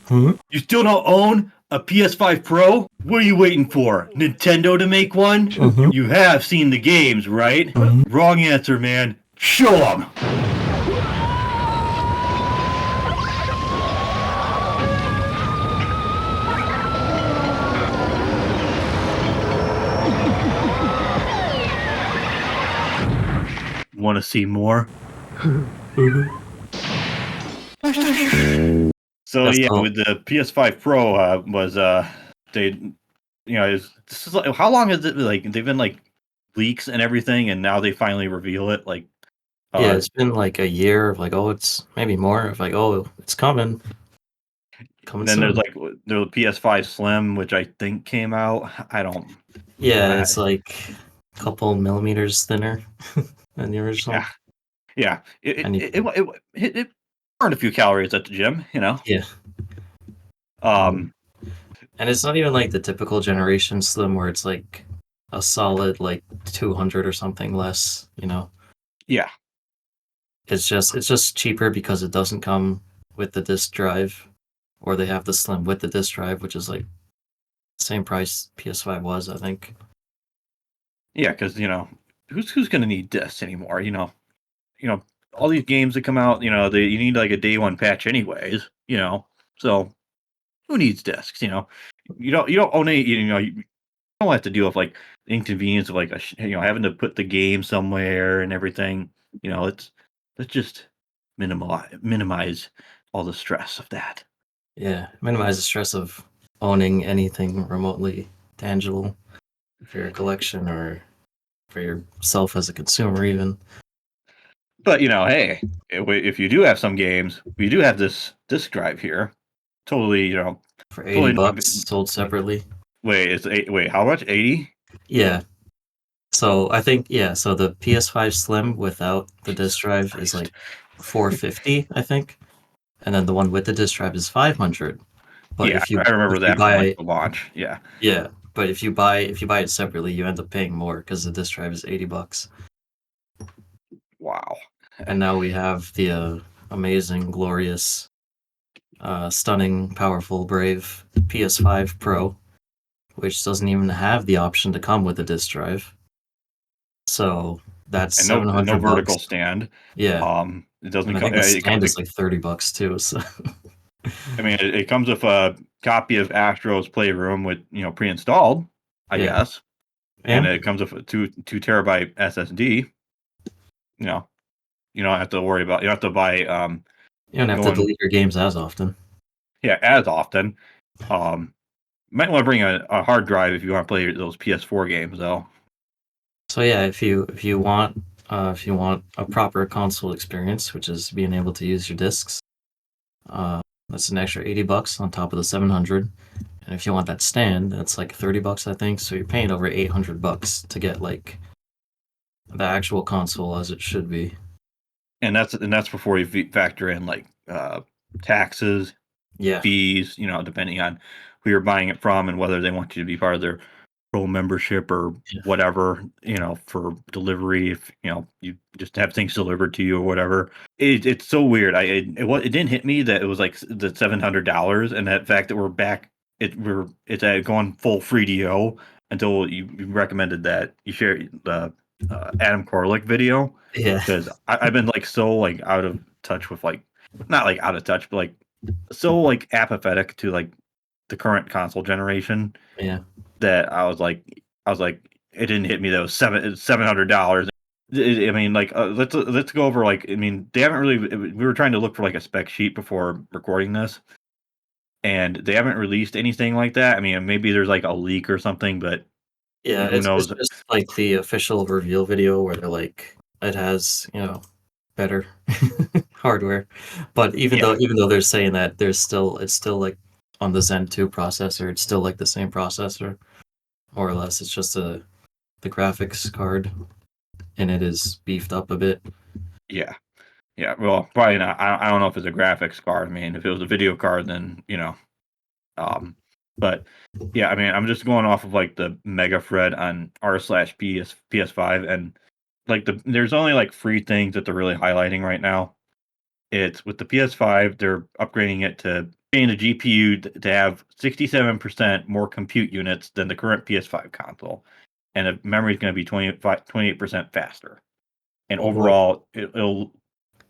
Hmm? You still don't own a PS5 Pro? What are you waiting for? Nintendo to make one? Mhm. You have seen the games, right? Mhm. Wrong answer, man. Show them. Want to see more? Mhm. So That's yeah, all. with the PS5 Pro was they this is like, how long has it, like, they've been like leaks and everything, and now they finally reveal it, like Yeah, uh it's been like a year of like, oh, it's maybe more of like, oh, it's coming then there's soon. like the PS5 Slim, which I think came out. I don't. Yeah, I, it's like a couple millimeters thinner than the yeah, original. yeah. It And it, you it, can, it, it, it burned a few calories at the gym, yeah. Um, And it's not even like the typical generation slim where it's like a solid like 200 or something less. yeah, It's just cheaper because it doesn't come with the disk drive, or they have the slim with the disk drive, which is like same price PS5 was, I think. yeah. Because who's gonna need discs anymore? You know, all these games that come out, you need like a day one patch anyways. So who needs discs? You don't own any. You don't have to deal with like the inconvenience of like having to put the game somewhere and everything. Let's just minimize all the stress of that. Yeah, minimize the stress of owning anything remotely tangible for your collection or for yourself as a consumer, even. But hey, if you do have some games, we do have this disk drive here. Totally, For 80 totally bucks sold separately. wait, it's eight, wait, how much? 80? Yeah. So I think, yeah, so the PS5 Slim without the disk Jesus drive is Christ. like 450, I think. And then the one with the disk drive is 500. But Yeah, if you I if remember you that from like buy the launch. Yeah. yeah, but if you buy it separately, you end up paying more because the disk drive is 80 bucks. Wow. And now we have the amazing, glorious, stunning, powerful, brave PS5 Pro, which doesn't even have the option to come with a disk drive. So that's And no 700 bucks. vertical stand. Yeah, It doesn't and I come. think the It comes. stand is like 30 bucks too. So I mean, it comes with a copy of Astro's Playroom with pre-installed, I yeah, guess, and yeah. it comes with a two terabyte SSD. You know, you don't have to worry about. You don't have to buy You don't have to going delete your games as often. as often. Um, Might want to bring a hard drive if you want to play those PS4 games, though. So yeah, if you want a proper console experience, which is being able to use your discs, that's an extra 80 bucks on top of the 700. And if you want that stand, that's like 30 bucks, I think. So you're paying over 800 bucks to get like the actual console as it should be. And that's before you factor in like taxes, Yeah, fees. Depending on who you're buying it from and whether they want you to be part of their pro membership or yeah, whatever. For delivery, if you just have things delivered to you or whatever. It's so weird. It didn't hit me that it was like the $700 and that fact that we're back. It's going full free DO until you recommended that you share the Adam Korlick video, yeah, because I've been like so like out of touch with like, not like out of touch, but like so like apathetic to like the current console generation, yeah. that I was like it didn't hit me that it was $700. I mean, like, let's go over, like, I mean, they haven't really. We were trying to look for like a spec sheet before recording this, and they haven't released anything like that. I mean, maybe there's like a leak or something, but Yeah, who it's knows? just like the official reveal video where they're like, it has, better hardware. But even Yeah, though even though they're saying that, it's still like on the Zen 2 processor, it's still like the same processor, more or less. It's just the graphics card and it is beefed up a bit. yeah, yeah. Well, probably not. I don't know if it's a graphics card. I mean, if it was a video card, then Um, but yeah, I mean, I'm just going off of like the mega thread on r/PS5, and like there's only like three things that they're really highlighting right now. It's with the PS5, they're upgrading it to paying the GPU to have 67% more compute units than the current PS5 console, and the memory is going to be 28% faster. And Oh, boy. overall, it'll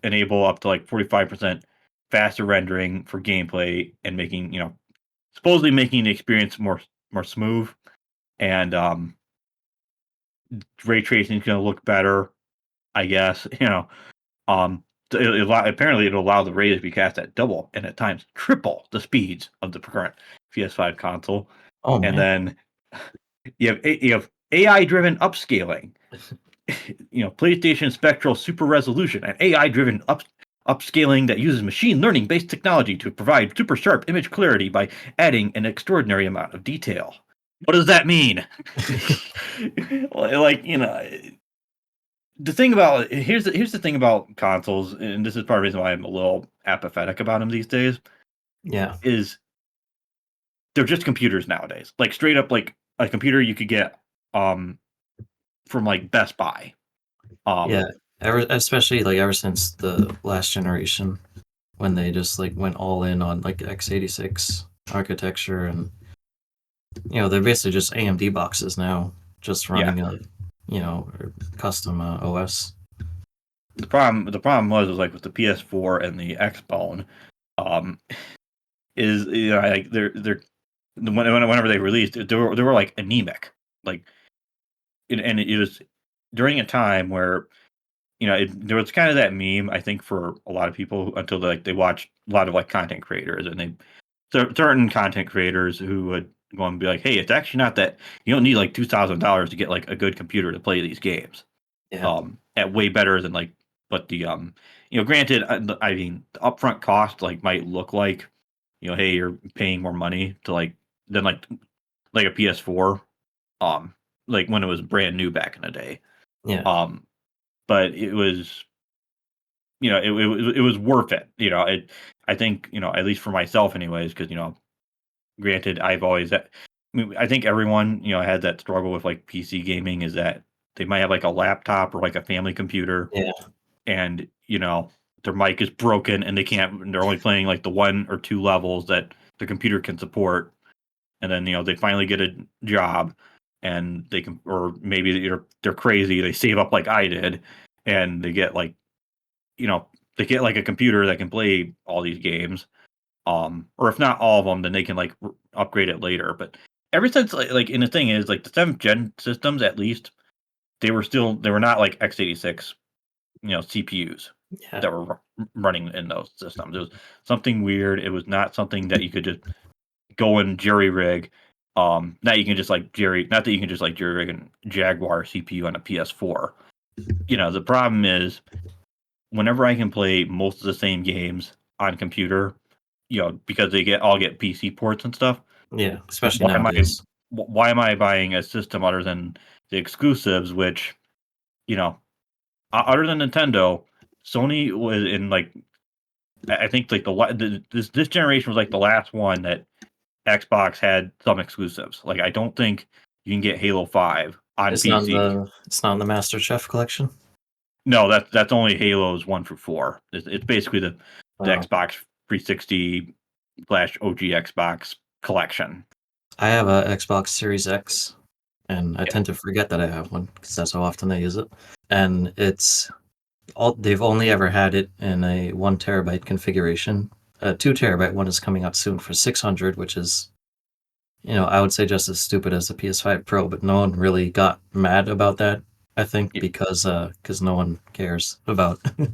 enable up to like 45% faster rendering for gameplay and making, supposedly making the experience more smooth. And ray tracing is going to look better, I guess. Apparently it'll allow the rays to be cast at double and at times triple the speeds of the current PS5 console. Oh, And man. then you have AI driven upscaling. PlayStation Spectral Super Resolution, an AI driven upscaling that uses machine learning based technology to provide super sharp image clarity by adding an extraordinary amount of detail. What does that mean? The thing about here's the thing about consoles, and this is part of the reason why I'm a little apathetic about them these days, Yeah. is they're just computers nowadays. Like straight up, like a computer you could get from like Best Buy. Yeah. Especially like ever since the last generation, when they just like went all in on like x86 architecture, and they're basically just AMD boxes now, just running a custom OS. The problem was like with the PS4 and the Xbone, is like they're whenever they released, they were like anemic, like, and it was during a time where there was kind of that meme, I think, for a lot of people until they watched a lot of like content creators, and certain content creators who would go and be like, hey, it's actually not that you don't need like $2,000 to get like a good computer to play these games. Yeah. At way better than like, but the granted, I mean, the upfront cost like might look like, hey, you're paying more money to than like a PS4, like when it was brand new back in the day. Yeah. But it was, it was worth it. I think, at least for myself anyways, because, granted, I think everyone, had that struggle with like PC gaming, is that they might have like a laptop or like a family computer, Yeah. and, their mic is broken and they're only playing like the 1 or 2 levels that the computer can support. And then, they finally get a job and they can, or maybe they're crazy. They save up like I did, and they get like, they get like a computer that can play all these games. Or if not all of them, then they can like upgrade it later. But ever since and the thing is, like the 7th gen systems, at least they were not like x86, CPUs Yeah. that were running in those systems. It was something weird. It was not something that you could just go and jerry rig. Not that you can just like jerry rig and Jaguar CPU on a PS4. The problem is, whenever I can play most of the same games on computer, because they all get PC ports and stuff. Yeah. Especially Why am I nowadays. why am I buying a system other than the exclusives, which, other than Nintendo, Sony was in like, I think like this generation was like the last one that Xbox had some exclusives. Like I don't think you can get Halo 5 on It's not in PC. the Master Chef collection. No, that's only Halos 1 through 4. It's basically the Xbox 360 / OG Xbox collection. I have a Xbox Series X, and I tend to forget that I have one because that's how often I use it. And they've only ever had it in a 1 terabyte configuration. A 2 terabyte one is coming out soon for 600, which is, I would say just as stupid as the PS5 Pro, but no one really got mad about that. I think because no one cares about No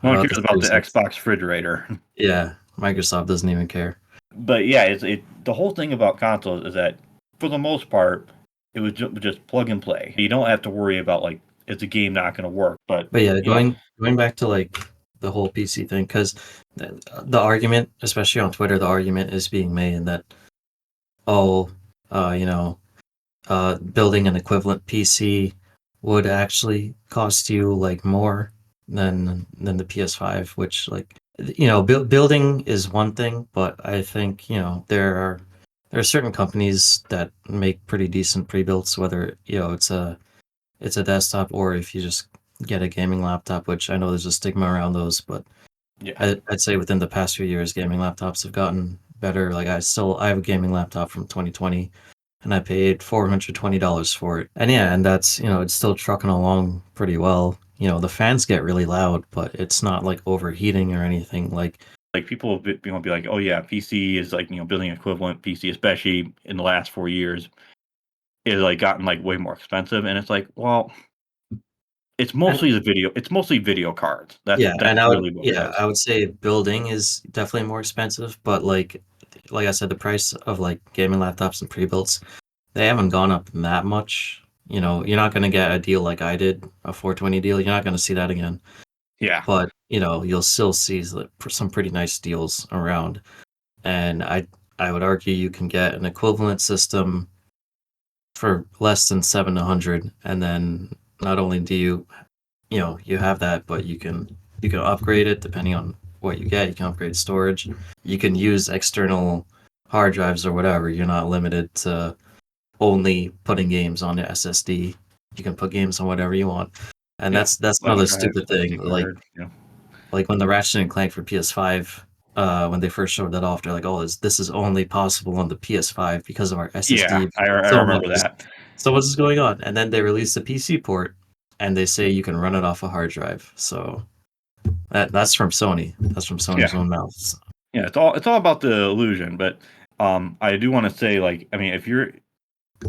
one cares about the Series X. Xbox refrigerator. Yeah, Microsoft doesn't even care. But yeah, the whole thing about consoles is that for the most part, it was just plug and play. You don't have to worry about like, is the game not going to work? But yeah, going back to like the whole PC thing, because the argument, especially on Twitter, the argument is being made that building an equivalent PC would actually cost you like more than the PS5, which like building is one thing, but I think there are certain companies that make pretty decent pre-builts, whether it's a desktop or if you just get a gaming laptop, which I know there's a stigma around those, but Yeah. I'd say within the past few years, gaming laptops have gotten better. Like I have a gaming laptop from 2020, and I paid $420 for it. And yeah, and that's it's still trucking along pretty well. The fans get really loud, but it's not like overheating or anything. Like people will be like, oh yeah, PC is like building equivalent PC, especially in the last 4 years, is like gotten like way more expensive, and it's like, well, it's and mostly video cards. That's yeah, and that's really what it I is. would say building is definitely more expensive, but like I said, the price of like gaming laptops and pre-builts, they haven't gone up that much. You're not going to get a deal like I did, a 420 deal. You're not going to see that again. Yeah, But, you'll still see some pretty nice deals around. And I would argue you can get an equivalent system for less than 700, and then not only do you have that, but you can upgrade it depending on what you get. You can upgrade storage. You can use external hard drives or whatever. You're not limited to only putting games on the SSD. You can put games on whatever you want. And yeah. that's Flash another drives, stupid thing. SD card. Yeah, Like when the Ratchet and Clank for PS5, when they first showed that off, they're like, "Oh, this is only possible on the PS5 because of our yeah. SSD." I So much remember is that. so much is going on, and then they release the PC port, and they say you can run it off a hard drive. So that's from Sony. That's from Sony's Yeah, own mouth. yeah. It's all about the illusion, but I do want to say, like, I mean,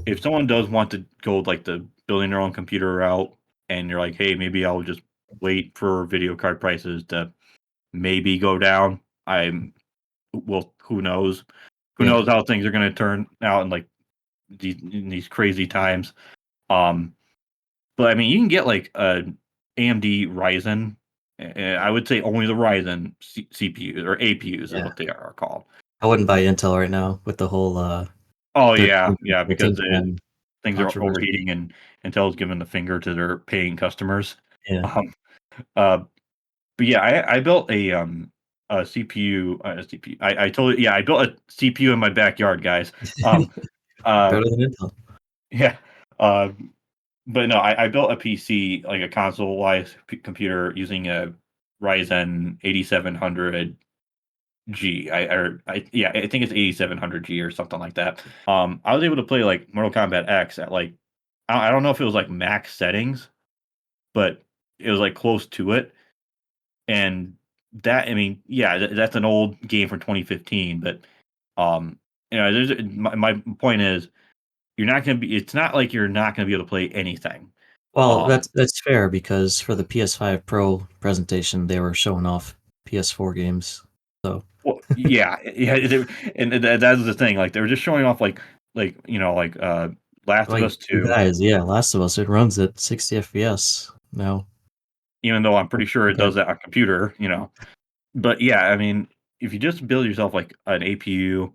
if someone does want to go like the building their own computer route, and you're like, hey, maybe I'll just wait for video card prices to maybe go down. Well, who knows? Who Yeah. knows how things are going to turn out in like these crazy times. Um, but I mean, you can get like a AMD Ryzen. I would say only the Ryzen CPUs or APUs is Yeah. what they are called. I wouldn't buy Intel right now with the whole Oh yeah, 13, yeah, because 13 gen things are controversy. overheating and Intel's giving the finger to their paying customers. Yeah. Um, uh, but yeah, I built a CPU, a CPU. I told you, yeah, I built a CPU in my backyard, guys. Um, uh, Better than Intel. yeah. Uh, but no, I built a PC, like a console-wise computer using a Ryzen 8700G. Yeah, I think it's 8700G or something like that. I was able to play like Mortal Kombat X at like I don't know if it was like max settings, but it was like close to it. And that, I mean, yeah, that's an old game from 2015, but um, my point is you're not gonna be. It's not like you're not gonna be able to play anything. Well, Um, that's fair because for the PS5 Pro presentation, they were showing off PS4 games. So, well, yeah, yeah, and that's the thing. Like they were just showing off, like Last of like Us you 2. guys, yeah, Last of Us, it runs at 60 FPS now. Even though I'm pretty sure it Okay. does that on computer. But yeah, I mean, if you just build yourself like an APU,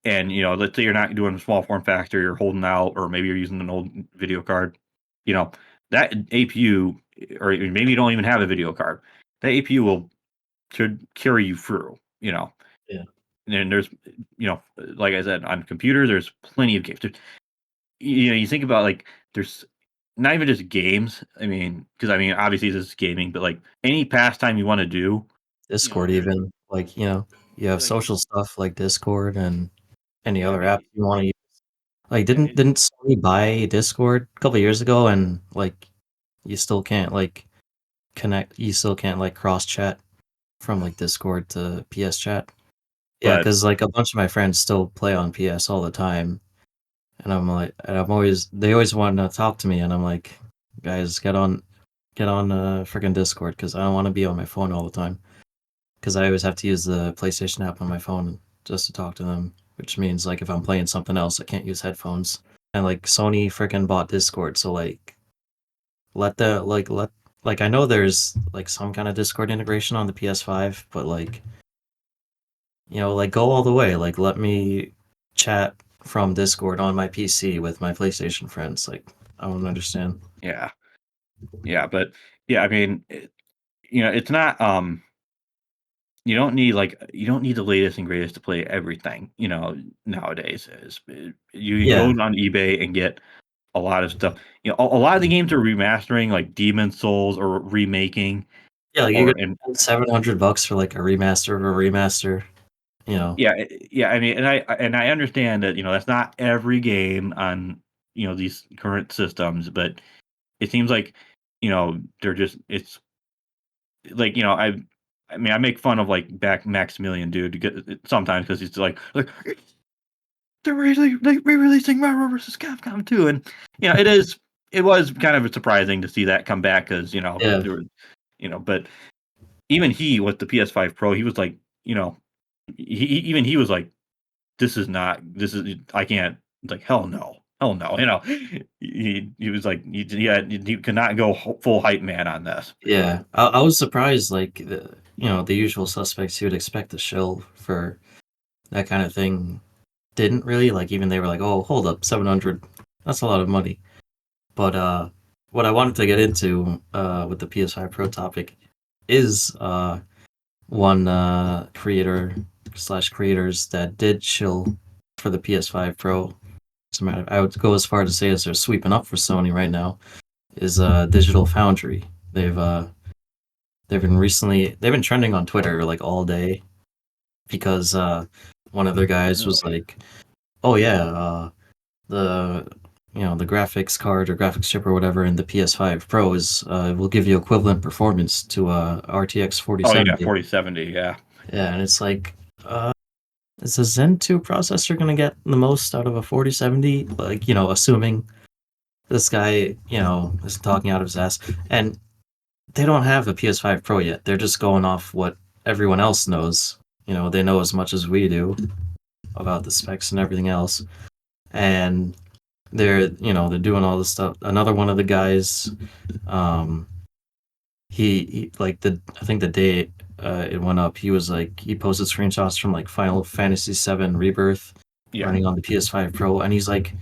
and let's say you're not doing a small form factor, you're holding out, or maybe you're using an old video card, you know, that APU, or maybe you don't even have a video card, that APU should carry you through. Yeah. And there's, like I said, on computers, there's plenty of games. You think about like there's not even just games. I mean, because I mean, obviously this is gaming, but like any pastime you want to do, Discord there's even, like, you have like social stuff like Discord and any yeah, I other mean, app you wanna use. Like, yeah, didn't Sony buy Discord a couple years ago and, like, you still can't, like, you still can't, like, cross chat from, like, Discord to PS Chat? Yeah, but because like, a bunch of my friends still play on PS all the time, and they always wanna talk to me, and I'm like, "Guys, get on, freaking Discord because I don't wanna be on my phone all the time. Because I always have to use the PlayStation app on my phone just to talk to them, which means, like, if I'm playing something else, I can't use headphones. And, like, Sony freaking bought Discord, so, like, I know there's, like, some kinda Discord integration on the PS5, but, like, like, go all the way, like, let me chat from Discord on my PC with my PlayStation friends, like, I don't understand. yeah, yeah, but yeah, I mean, it's not. You don't need the latest and greatest to play everything. Nowadays you can go Yeah, on eBay and get a lot of stuff. A lot of the games are remastering, like Demon Souls, or remaking. Yeah, like or you and could spend $700 for like a remaster of a remaster. You know, yeah. I mean, and I understand that that's not every game on these current systems, but it seems like they're just it's like I mean I make fun of like back Maximilian dude to get sometimes because he's like they're re-releasing Marvel vs. Capcom 2, and it was kind of surprising to see that come back because yeah, there were but even he with the PS5 Pro he was like even he was like this is I can't like hell no he was like he could not go full hype man on this. yeah. I was surprised, like the usual suspects you would expect to shill for that kind of thing didn't really like. Even they were like, "Oh, hold up, 700. That's a lot of money." But what I wanted to get into with the PS5 Pro topic is one creator slash creators that did chill for the PS5 Pro. As a matter, I would go as far to say as they're sweeping up for Sony right now. Is Digital Foundry. They've been trending on Twitter like all day because one of their guys was Really? like, "Oh yeah, the the graphics card or graphics chip or whatever in the PS5 Pro is will give you equivalent performance to RTX Oh yeah, 4070." 4070, yeah. Yeah, and it's like, is the Zen 2 processor gonna get the most out of a 4070? Like, assuming this guy, is talking out of his ass. And they don't have a PS5 Pro yet. They're just going off what everyone else knows. They know as much as we do about the specs and everything else. And they're doing all this stuff. Another one of the guys, um, he like I think the day it went up, he was like he posted screenshots from like Final Fantasy VII Rebirth Yeah. running on the PS5 Pro, and he's like,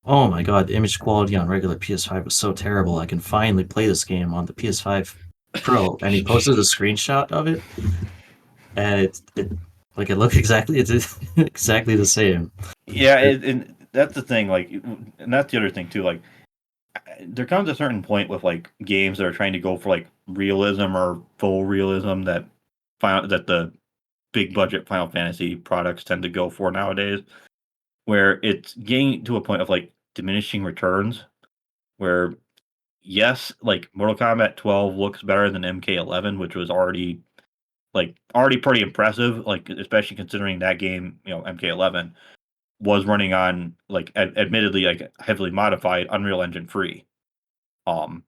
"Oh my god, the image quality on regular PS5 was so terrible. I can finally play this game on the PS5 Pro." And he posted a screenshot of it, and it looked exactly it's exactly the same. Yeah, and that's the thing, like, and that's the other thing too. Like, there comes a certain point with like games that are trying to go for like realism or full realism that the big budget Final Fantasy products tend to go for nowadays, where it's getting to a point of like diminishing returns. Where yes, like Mortal Kombat 12 looks better than MK11, which was already pretty impressive. Like especially considering that game, MK11 was running on like admittedly like heavily modified Unreal Engine free. Um,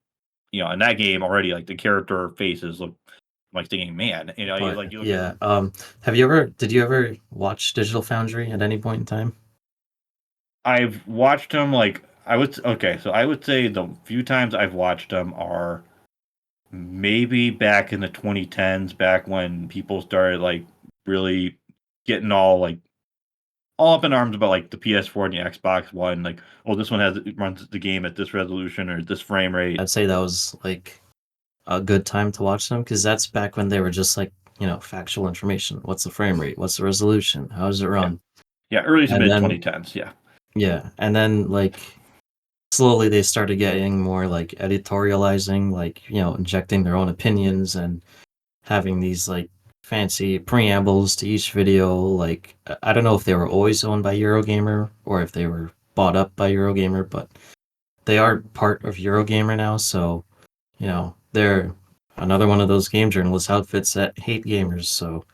in that game already like the character faces look like thinking, man, But you look at yeah, did you ever watch Digital Foundry at any point in time? I've watched them like I would say the few times I've watched them are maybe back in the 2010s, back when people started like really getting all up in arms about like the PS4 and the Xbox One, like, oh, this one runs the game at this resolution or this frame rate. I'd say that was like a good time to watch them because that's back when they were just like factual information. What's the frame rate? What's the resolution? How does it Yeah, run? yeah, early to And mid then 2010s. Yeah, yeah, and then like slowly they started getting more like editorializing, like injecting their own opinions and having these like fancy preambles to each video. Like I don't know if they were always owned by Eurogamer or if they were bought up by Eurogamer, but they are part of Eurogamer now, so they're another one of those game journalist outfits that hate gamers. So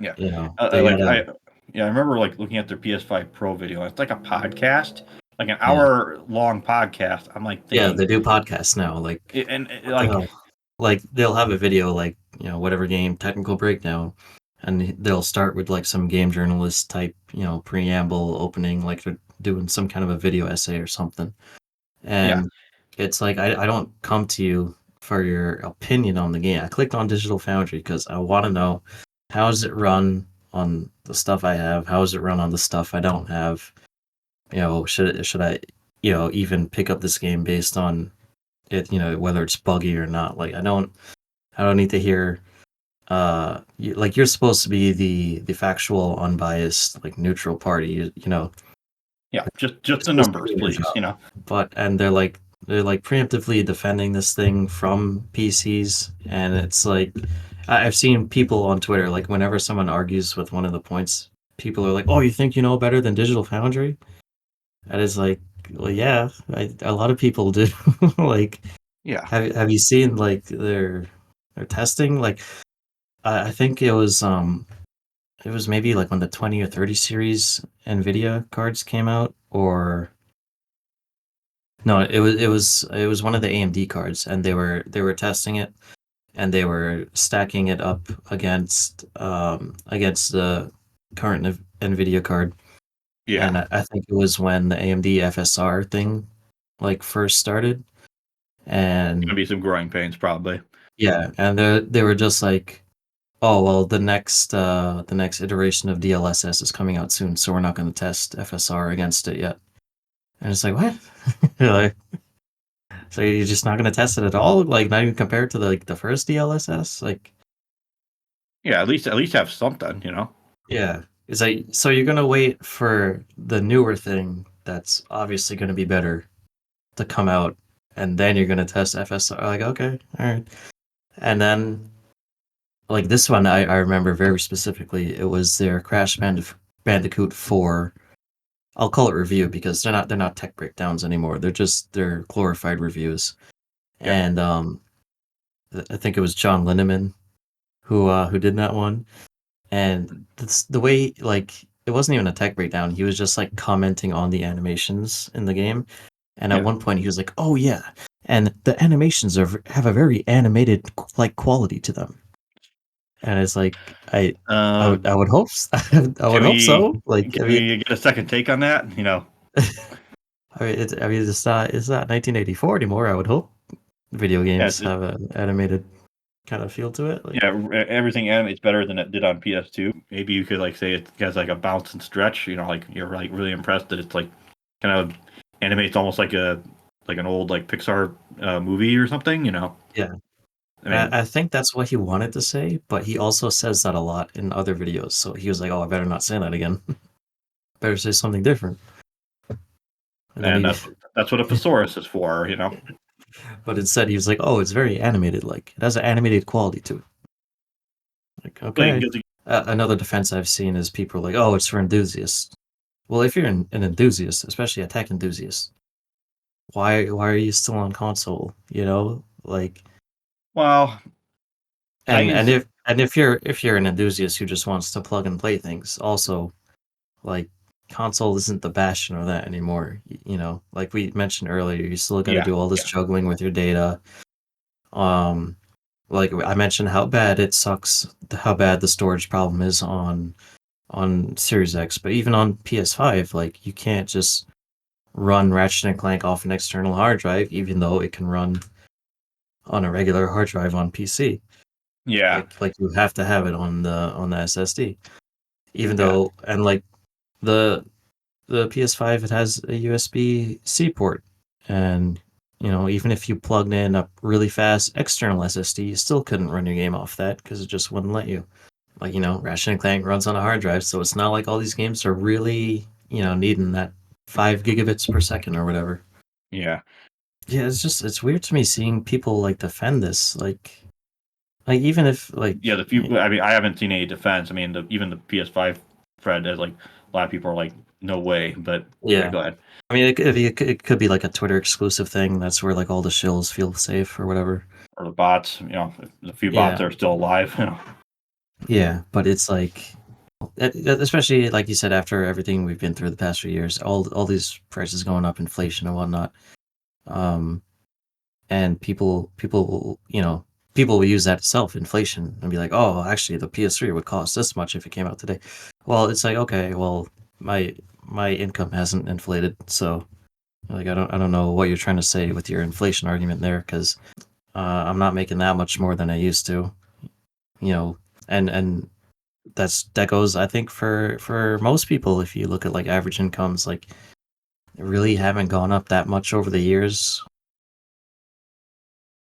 yeah. they gotta I remember like looking at their PS5 Pro video. It's like a podcast, like an yeah hour long podcast. I'm like yeah thinking, they do podcasts now. Like what the like hell? Like they'll have a video like whatever game technical breakdown, and they'll start with like some game journalist type preamble opening, like they're doing some kind of a video essay or something. yeah, And it's like I don't come to you for your opinion on the game. I clicked on Digital Foundry because I want to know how does it run on the stuff I have? How does it run on the stuff I don't have? Should I even pick up this game based on it? Whether it's buggy or not. Like I don't need to hear. Like you're supposed to be the factual, unbiased, like neutral party. yeah. Just You're the supposed to numbers, do your please. job. And they're like they're like preemptively defending this thing from PCs, and it's like I've seen people on Twitter, like whenever someone argues with one of the points, people are like, "Oh, you think you know better than Digital Foundry?" And it's like, well, yeah, a lot of people do. Like, Yeah. have you seen like their testing? Like, I think it was maybe like when the 20 or 30 series Nvidia cards came out, or no, it was one of the AMD cards, and they were testing it, and they were stacking it up against the current Nvidia card. Yeah. And I think it was when the AMD FSR thing like first started, Gonna and be some growing pains probably. yeah, and they were just like, oh well, the next iteration of DLSS is coming out soon, so we're not going to test FSR against it yet. And it's like, what? You're like, so you're just not going to test it at all? Like, not even compared to the first DLSS? Like, Yeah, at least have something, you know. yeah. It's like, so you're going to wait for the newer thing that's obviously going to be better to come out, and then you're going to test FSR. Like, okay, all right. And then, like, this one, I remember very specifically. It was their Bandicoot 4. I'll call it review because they're not tech breakdowns anymore. They're glorified reviews. Yeah. And I think it was John Linneman who did that one. And the way, like, it wasn't even a tech breakdown. He was just like commenting on the animations in the game. And at Yeah. one point he was like, "Oh yeah, and the animations have a very animated like quality to them." And it's like I would hope I would Can hope we so. Like, can we get a second take on that? You know. it's not 1984 anymore. I would hope video Yeah. games have an animated kind of feel to it. Like, Yeah, everything animates better than it did on PS2. Maybe you could like say it has like a bounce and stretch. You know, like you're like really impressed that it's like kind of animates almost like an old like Pixar movie or something. You know. yeah, I mean, I think that's what he wanted to say, but he also says that a lot in other videos. So he was like, "Oh, I better not say that again. Better say something different." And then and he, that's what a thesaurus is for. You know. but instead he was like, "Oh, it's very animated. Like, it has an animated quality to it." Like, Like, okay. Another defense I've seen is people are like, "Oh, it's for enthusiasts." Well, if you're an enthusiast, especially a tech enthusiast, why are you still on console? You know, like, well, I and use if you're an enthusiast who just wants to plug and play things, also, like, console isn't the bastion of that anymore. You know, like we mentioned earlier, you still got to yeah, do all this juggling with your data. Um, like I mentioned, how bad it sucks, how bad the storage problem is on Series X, but even on PS5, like, you can't just run Ratchet and Clank off an external hard drive, even though it can run on a regular hard drive on PC. yeah, Like you have to have it on the SSD. Even yeah, though, and like, the PS5, it has a USB-C port, and even if you plugged in a really fast external SSD, you still couldn't run your game off that because it just wouldn't let you. Like, Ratchet and Clank runs on a hard drive, so it's not like all these games are really, needing that 5 gigabits per second or whatever. yeah, Yeah, it's weird to me seeing people like defend this, like even if like yeah. The few. I mean, I haven't seen any defense. I mean, even the PS5 Fred, like a lot of people are like, no way. But yeah, yeah. go ahead. I mean, it could be like a Twitter exclusive thing. That's where like all the shills feel safe or whatever. Or the bots. You know, if the few bots Yeah, that are still alive. You know. yeah, but it's like, especially like you said, after everything we've been through the past few years, all these prices going up, inflation and whatnot, um, and people will use that self-inflation and be like, oh, actually, the PS3 would cost this much if it came out today. Well, it's like, okay, well, my income hasn't inflated, so like I don't know what you're trying to say with your inflation argument there, because I'm not making that much more than I used to, you know, and that goes, I think, for most people. If you look at like average incomes, like, they really haven't gone up that much over the years.